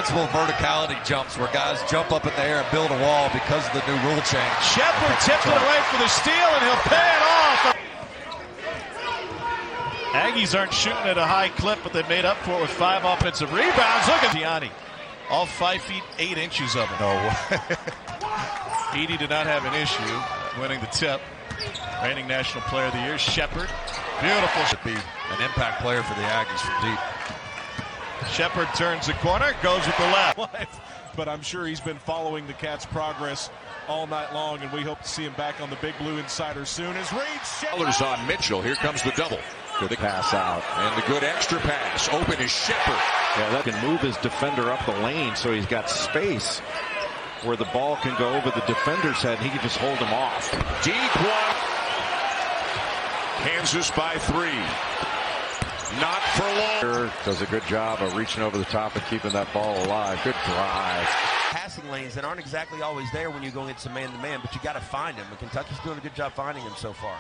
Multiple verticality jumps where guys jump up in the air and build a wall because of the new rule change. Sheppard tipped it away for the steal, and he'll pay it off. Aggies aren't shooting at a high clip, but they made up for it with 5 offensive rebounds. Look at Gianni. All 5 feet 8 inches of it. No way. Edie did not have an issue winning the tip. Reigning National Player of the Year, Sheppard. Beautiful. Should be an impact player for the Aggies from deep. Sheppard turns the corner, goes with the left. But I'm sure he's been following the Cats' progress all night long, and we hope to see him back on the Big Blue Insider soon. As Reed Shepard's on Mitchell. Here comes the double. Good pass out. And the good extra pass. Open is Sheppard. Yeah, that can move his defender up the lane so he's got space where the ball can go over the defender's head and he can just hold him off. Deep one. Kansas by 3. Not for long. Does a good job of reaching over the top and keeping that ball alive. Good drive. Passing lanes that aren't exactly always there when you go against a man-to-man, but you got to find him. And Kentucky's doing a good job finding him so far.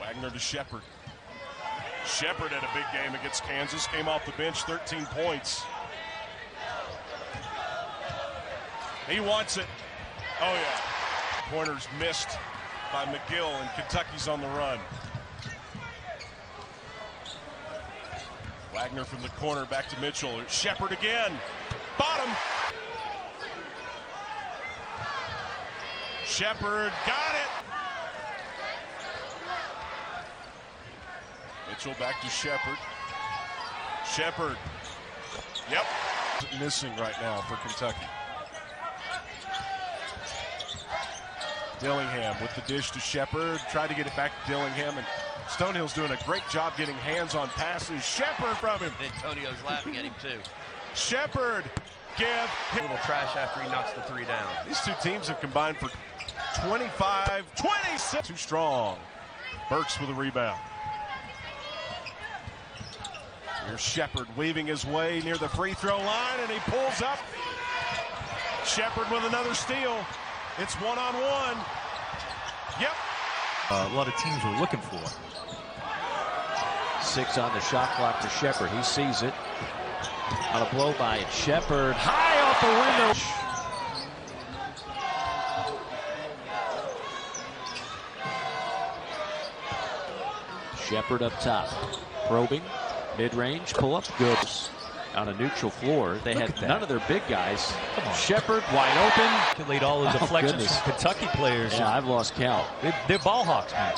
Wagner to Sheppard. Sheppard had a big game against Kansas. Came off the bench, 13 points. He wants it. Oh, yeah. Corners missed by McGill, and Kentucky's on the run. Wagner from the corner back to Mitchell. Sheppard again. Bottom. Sheppard got it. Mitchell back to Sheppard. Sheppard. Yep. Missing right now for Kentucky. Dillingham with the dish to Sheppard. Tried to get it back to Dillingham, and Stonehill's doing a great job getting hands on passes. Sheppard from him. Antonio's laughing at him, too. Sheppard give him A little trash after he knocks the 3 down. These two teams have combined for 25, 26. Too strong. Burks with a rebound. Here's Sheppard weaving his way near the free throw line, and he pulls up. Sheppard with another steal. It's one-on-one. Yep. A lot of teams were looking for. 6 on the shot clock for Sheppard. He sees it. On a blow by it. Sheppard high off the window. Sheppard up top. Probing. Mid-range. Pull-up. Good. On a neutral floor. They had none of their big guys. Come on. Sheppard wide open. Can lead all the deflections from Kentucky players. Yeah, I've lost count. They're ball hawks, man.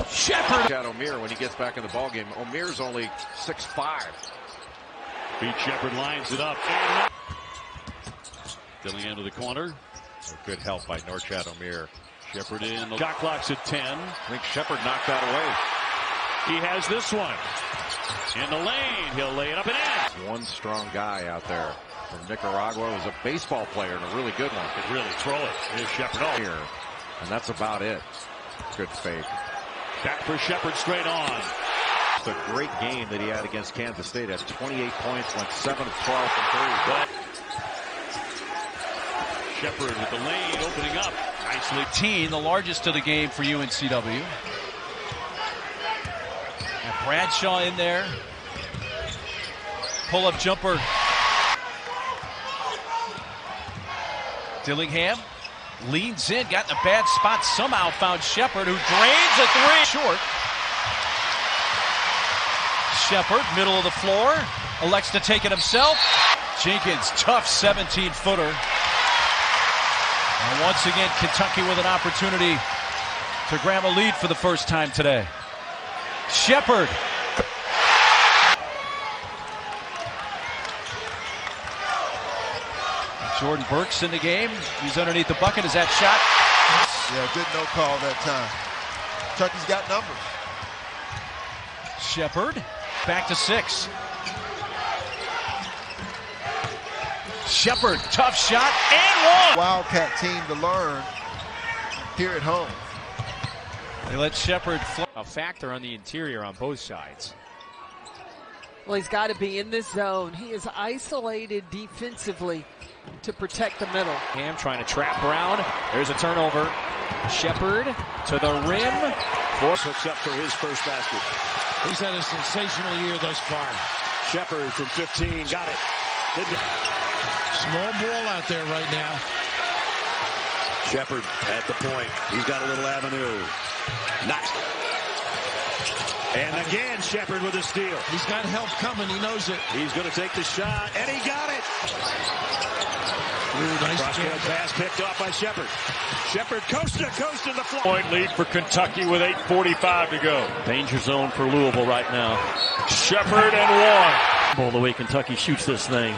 Sheppard. Got O'Meara when he gets back in the ball game. O'Meara's only 6'5". Beat Sheppard lines it up. Dillingham to the corner. Good help by Norchad O'Meara. Sheppard in. The shot clock's at 10. I think Sheppard knocked that away. He has this one. In the lane. He'll lay it up and in. One strong guy out there from Nicaragua. Was a baseball player and a really good one. Could really throw it. Here's Sheppard here, and that's about it. Good fake. Back for Sheppard straight on. It's a great game that he had against Kansas State. Had 28 points, went 7 of 12 from 3. Sheppard with the lane opening up. Nicely. The largest of the game for UNCW. And Bradshaw in there. Pull-up jumper. Dillingham leans in, got in a bad spot, somehow found Sheppard, who drains a 3 short. Sheppard, middle of the floor, elects to take it himself. Jenkins, tough 17-footer. And once again, Kentucky with an opportunity to grab a lead for the first time today. Sheppard. Jordan Burks in the game. He's underneath the bucket. Is that shot? Yeah, good no call that time. Kentucky's got numbers. Sheppard back to 6. Sheppard, tough shot and 1. Wildcat team to learn here at home. They let Sheppard fly. A factor on the interior on both sides. Well, he's got to be in this zone. He is isolated defensively to protect the middle. Ham trying to trap Brown. There's a turnover. Sheppard to the rim. Force hooks up for his first basket. He's had a sensational year thus far. Sheppard from 15 got it. Small ball out there right now. Sheppard at the point. He's got a little avenue. Nice. And again, Sheppard with a steal. He's got help coming. He knows it. He's going to take the shot, and he got it. Ooh, nice Cross-field pass picked off by Sheppard. Sheppard coast to coast in the floor. Point lead for Kentucky with 8:45 to go. Danger zone for Louisville right now. Sheppard and one. The way Kentucky shoots this thing.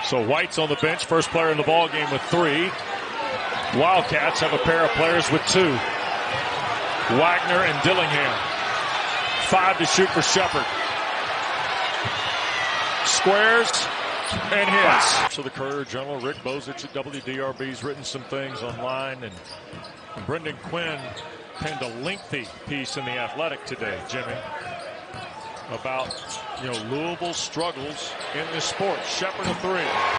So White's on the bench, first player in the ball game with 3. Wildcats have a pair of players with 2. Wagner and Dillingham. 5 to shoot for Sheppard. Squares and hits. So the Courier Journal, Rick Bozich at WDRB's written some things online, and Brendan Quinn penned a lengthy piece in The Athletic today, Jimmy, about Louisville's struggles in this sport. Sheppard a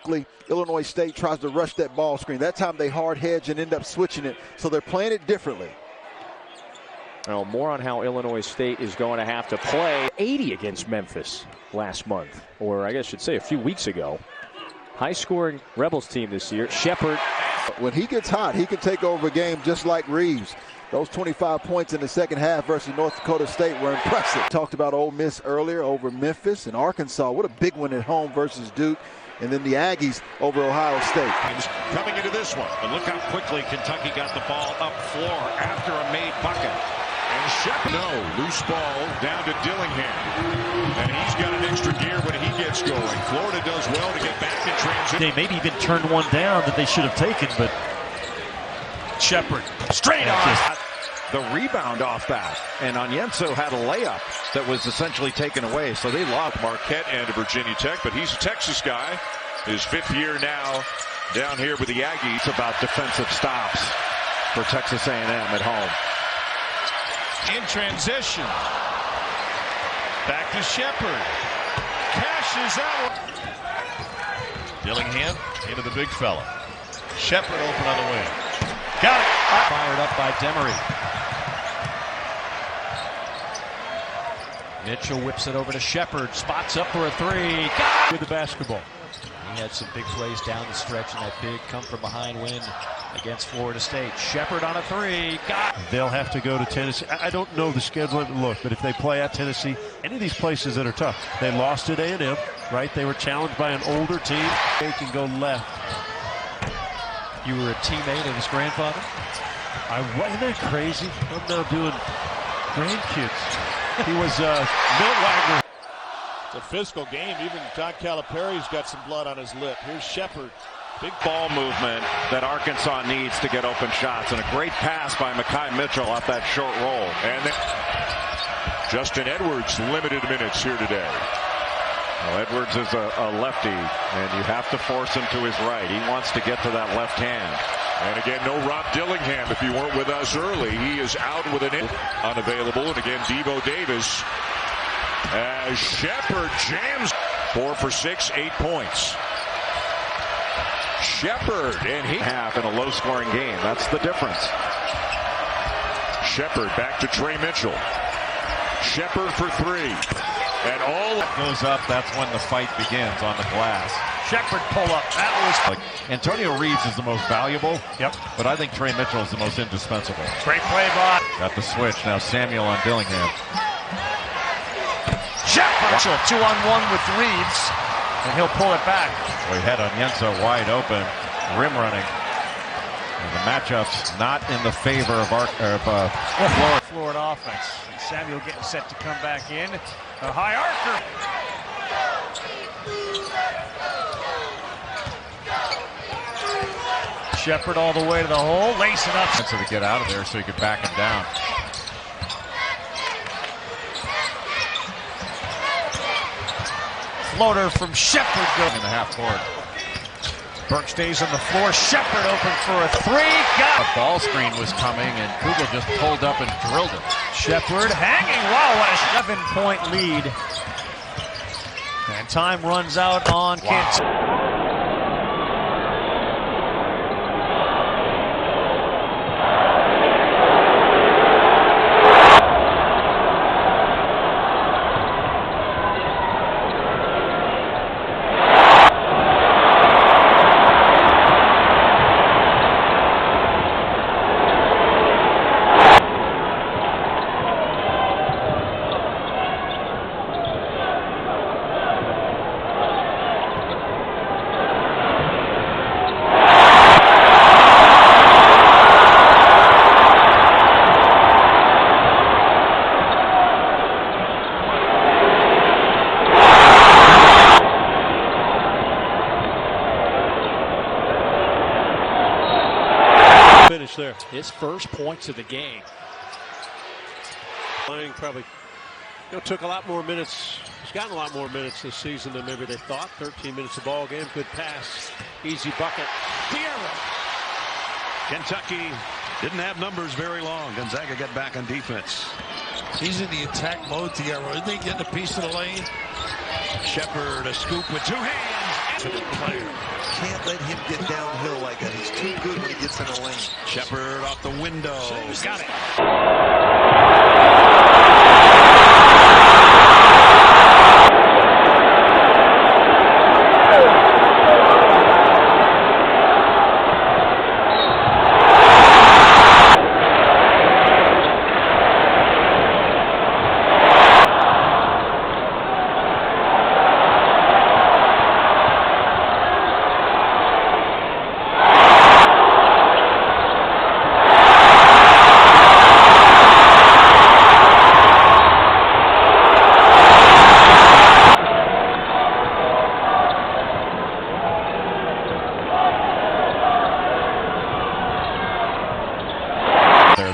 3. Illinois State tries to rush that ball screen. That time they hard hedge and end up switching it, so they're playing it differently. Well, more on how Illinois State is going to have to play 80 against Memphis last month, or I guess I should say a few weeks ago. High-scoring Rebels team this year. Sheppard. When he gets hot, he can take over a game just like Reeves. Those 25 points in the second half versus North Dakota State were impressive. Talked about Ole Miss earlier over Memphis and Arkansas. What a big one at home versus Duke. And then the Aggies over Ohio State. Coming into this one. And look how quickly Kentucky got the ball up floor after a made bucket. And Sheppard, no, loose ball down to Dillingham. And he's got an extra gear when he gets going. Florida does well to get back in transition. They maybe even turned one down that they should have taken, but Sheppard straight on. The rebound off that. And Onyenso had a layup that was essentially taken away. So they lost. Marquette and Virginia Tech, but he's a Texas guy. His 5th year now down here with the Aggies. It's about defensive stops for Texas A&M at home. In transition. Back to Sheppard. Cashes out. Dillingham into the big fella. Sheppard open on the wing. Got it. fired up by Demery. Mitchell whips it over to Sheppard. Spots up for a 3. Got it with the basketball. He had some big plays down the stretch in that big come-from-behind win against Florida State. Sheppard on a 3. Got it. They'll have to go to Tennessee. I don't know the schedule. Look, but if they play at Tennessee, any of these places that are tough, they lost at A&M, right? They were challenged by an older team. They can go left. You were a teammate of his grandfather? Isn't that crazy? I'm now doing grandkids. He was Milt Wagner. It's a physical game. Even Don Calipari's got some blood on his lip. Here's Sheppard. Big ball movement that Arkansas needs to get open shots. And a great pass by Mekhi Mitchell off that short roll. And then Justin Edwards, limited minutes here today. Well, Edwards is a lefty, and you have to force him to his right. He wants to get to that left hand. And again, no Rob Dillingham. If you weren't with us early, he is out with an unavailable. And again, Devo Davis as Sheppard jams 4 for 6, 8 points. Sheppard, and he half in a low-scoring game. That's the difference. Sheppard back to Trey Mitchell. Sheppard for 3. And all goes up. That's when the fight begins on the glass. Sheppard pull up. That was like Antonio Reeves is the most valuable. Yep. But I think Trey Mitchell is the most indispensable. Great play by. Got the switch. Now Samuel on Dillingham. Sheppard. Mitchell 2-on-1 with Reeves. And he'll pull it back. We had Onyenso wide open. Rim running. And the matchup's not in the favor of Florida offense. And Samuel getting set to come back in. A high archer. Sheppard all the way to the hole, lacing up. So to get out of there so he could back him down. Floater from Sheppard goes in the half court. Burke stays on the floor. Sheppard open for a 3. Got a ball screen was coming, and Kugel just pulled up and drilled it. Sheppard hanging. Wow, what a 7-point lead. And time runs out on Kansas. there. His first points of the game. Playing probably took a lot more minutes. He's gotten a lot more minutes this season than maybe they thought. 13 minutes of ball game. Good pass. Easy bucket. Kentucky didn't have numbers very long. Gonzaga got back on defense. He's in the attack mode, Tierra. Isn't he getting a piece of the lane? Sheppard, a scoop with two hands. To the player. Can't let him get downhill like that. He's too good when he gets in the lane. Sheppard off the window. Got it.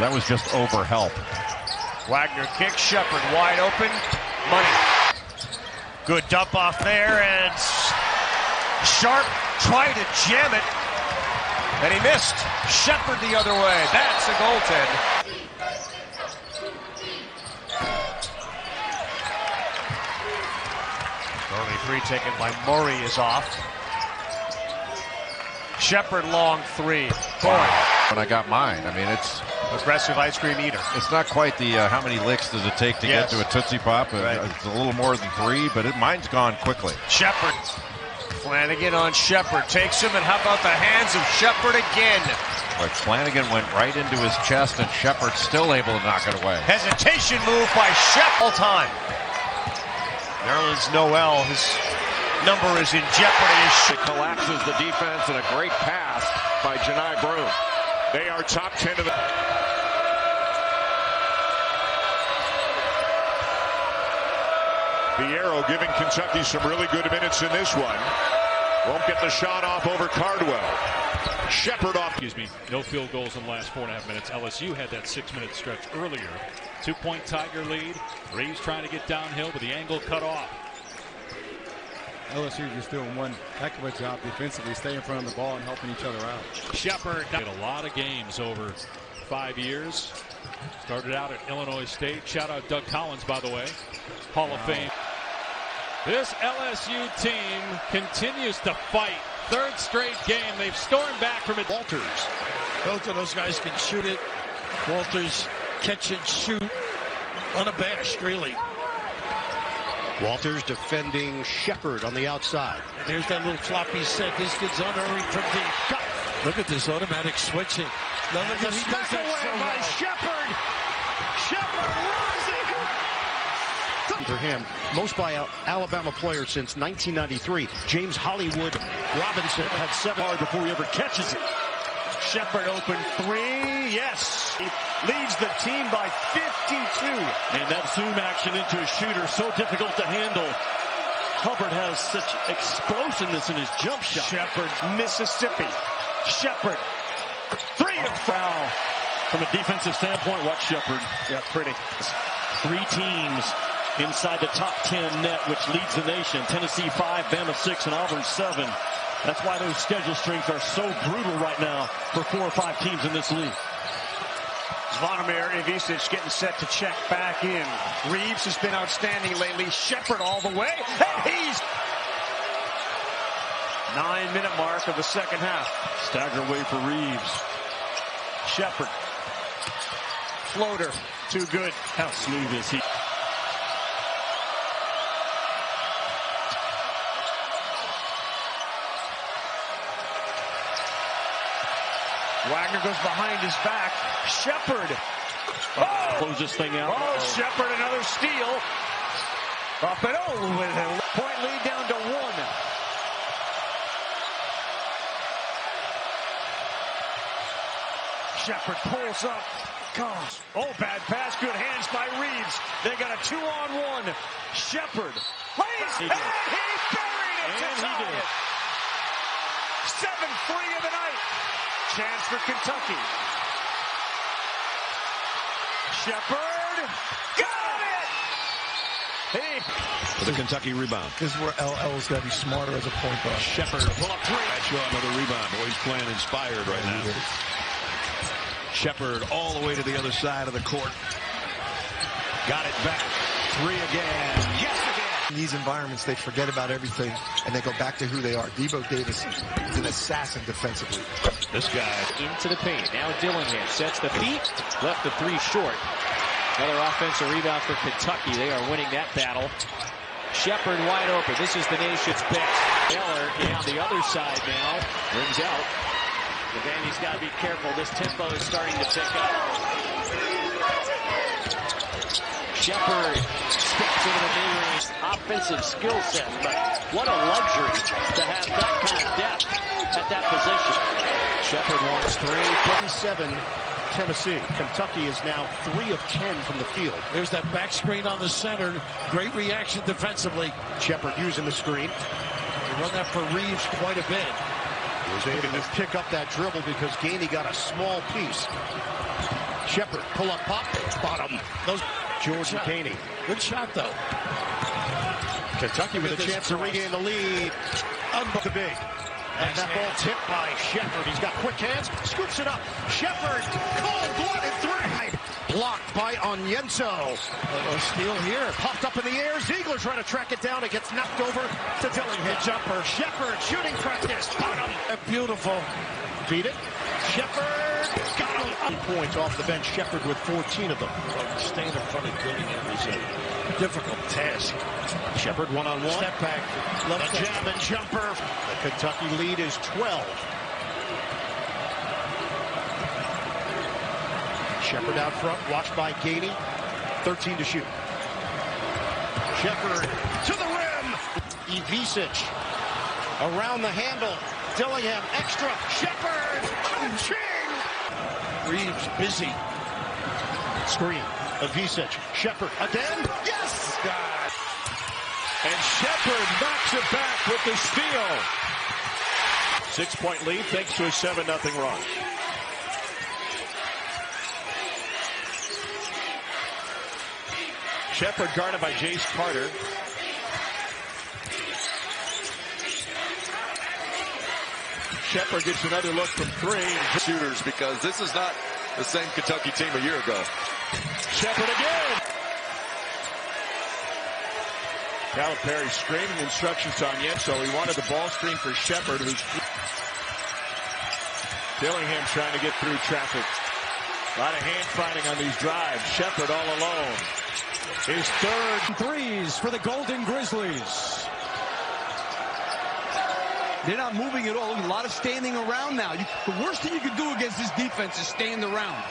That was just over help. Wagner kicks, Sheppard wide open. Money. Good dump off there, and Sharp tried to jam it, and he missed. Sheppard the other way. That's a goaltend. Early three taken by Murray is off. Sheppard long three. Boy. When I got mine, I mean, it's aggressive ice cream eater. It's not quite the how many licks does it take to get to a Tootsie Pop. Right. It's a little more than three, but mine's gone quickly. Sheppard. Flanagan on Sheppard. Takes him, and how about the hands of Sheppard again? But Flanagan went right into his chest, and Sheppard's still able to knock it away. Hesitation move by Sheppard all time. Nerlens Noel, his number is in jeopardy. It collapses the defense, and a great pass by Janai Broom. They are top 10 of the... The Arrow giving Kentucky some really good minutes in this one. Won't get the shot off over Cardwell. Sheppard off. No field goals in the last 4.5 minutes. LSU had that 6-minute stretch earlier. 2-point Tiger lead. Reeves trying to get downhill, but the angle cut off. LSU just doing one heck of a job defensively, staying in front of the ball and helping each other out. Sheppard did a lot of games over 5 years. Started out at Illinois State. Shout out Doug Collins, by the way. Hall of Fame. This LSU team continues to fight. Third straight game. They've stormed back from it. Walters. Both of those guys can shoot it. Walters catch and shoot. Unabashed, really. Walters defending Sheppard on the outside. And there's that little floppy set. This gets unearned from deep. Look at this automatic switching. None of this Smack away by Sheppard. Sheppard rising. For him, most buyout Alabama player since 1993. James Hollywood Robinson had 7 hard before he ever catches it. Sheppard open three. Yes. He leads the team by 52. And that zoom action into a shooter, so difficult to handle. Hubbard has such explosiveness in his jump shot. Sheppard, Mississippi. Sheppard. Three to foul. From a defensive standpoint, watch Sheppard. Yeah, pretty. 3 teams inside the top 10 net, which leads the nation. Tennessee 5, Bama 6, and Auburn 7. That's why those schedule strengths are so brutal right now for 4 or 5 teams in this league. Zvonimir Ivisic getting set to check back in. Reeves has been outstanding lately. Sheppard all the way. And he's 9-minute mark of the second half. Stagger away for Reeves. Sheppard. Floater. Too good. How smooth is he? Wagner goes behind his back. Sheppard. Oh! Close this thing out. Oh, Sheppard, another steal. Up and over with a point lead down to 1. Sheppard pulls up. Goes. Oh, bad pass. Good hands by Reeves. They got a 2-on-1. Sheppard. Plays. And he buried it to tie it. 7-3 of the night. Chance for Kentucky. Sheppard got it! Hey. For the Kentucky rebound. This is where LL's got to be smarter as a point guard. Sheppard pull up three. That's another rebound. Boy, he's playing inspired right now. Sheppard all the way to the other side of the court. Got it back. Three again. Yes again. In these environments, they forget about everything and they go back to who they are. Debo Davis is an assassin defensively. This guy into the paint. Now Dillingham sets the feet. Left the three short. Another offensive rebound for Kentucky. They are winning that battle. Sheppard wide open. This is the nation's best. Taylor down the other side now. Brings out. But then he's got to be careful. This tempo is starting to pick up. Sheppard steps into the mid-range. Offensive skill set, but what a luxury to have that kind of depth at that position. Sheppard wants three. 27, Tennessee. Kentucky is now 3 of 10 from the field. There's that back screen on the center. Great reaction defensively. Sheppard using the screen. They run that for Reeves quite a bit. He was able to pick up that dribble because Gainey got a small piece. Sheppard, pull up pop, bottom. George Gainey. Good shot, though. Kentucky with a chance to regain the lead. The big. And that ball tipped by Sheppard. He's got quick hands, scoops it up. Sheppard, cold-blooded three. Blocked by Onyenso. A steal here. Popped up in the air. Ziegler trying to track it down. It gets knocked over to Dillingham. Jumper. Sheppard shooting practice. Bottom. Beautiful. Beat it. Sheppard got him. Points off the bench. Sheppard with 14 of them. Staying in front of Dillingham is a difficult task. Sheppard one-on-one. Step back. Left the jam and jumper. The Kentucky lead is 12. Sheppard out front, watched by Gainey. 13 to shoot. Sheppard to the rim. Ivisic around the handle. Dillingham extra. Sheppard. Ching. Reeves busy. Screen. Ivisic. Sheppard again. Yes. God. And Sheppard knocks it back with the steal. 6-point lead thanks to a 7-0 run. Sheppard guarded by Jace Carter. Sheppard gets another look from three. Shooters, because this is not the same Kentucky team a year ago. Sheppard again. Calipari screaming instructions on Yenso. He wanted the ball screen for Sheppard. Dillingham trying to get through traffic. A lot of hand fighting on these drives. Sheppard all alone. His third threes for the Golden Grizzlies. They're not moving at all. A lot of standing around now. The worst thing you can do against this defense is stand around.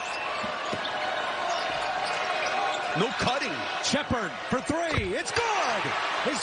No cutting. Sheppard for three. It's good. His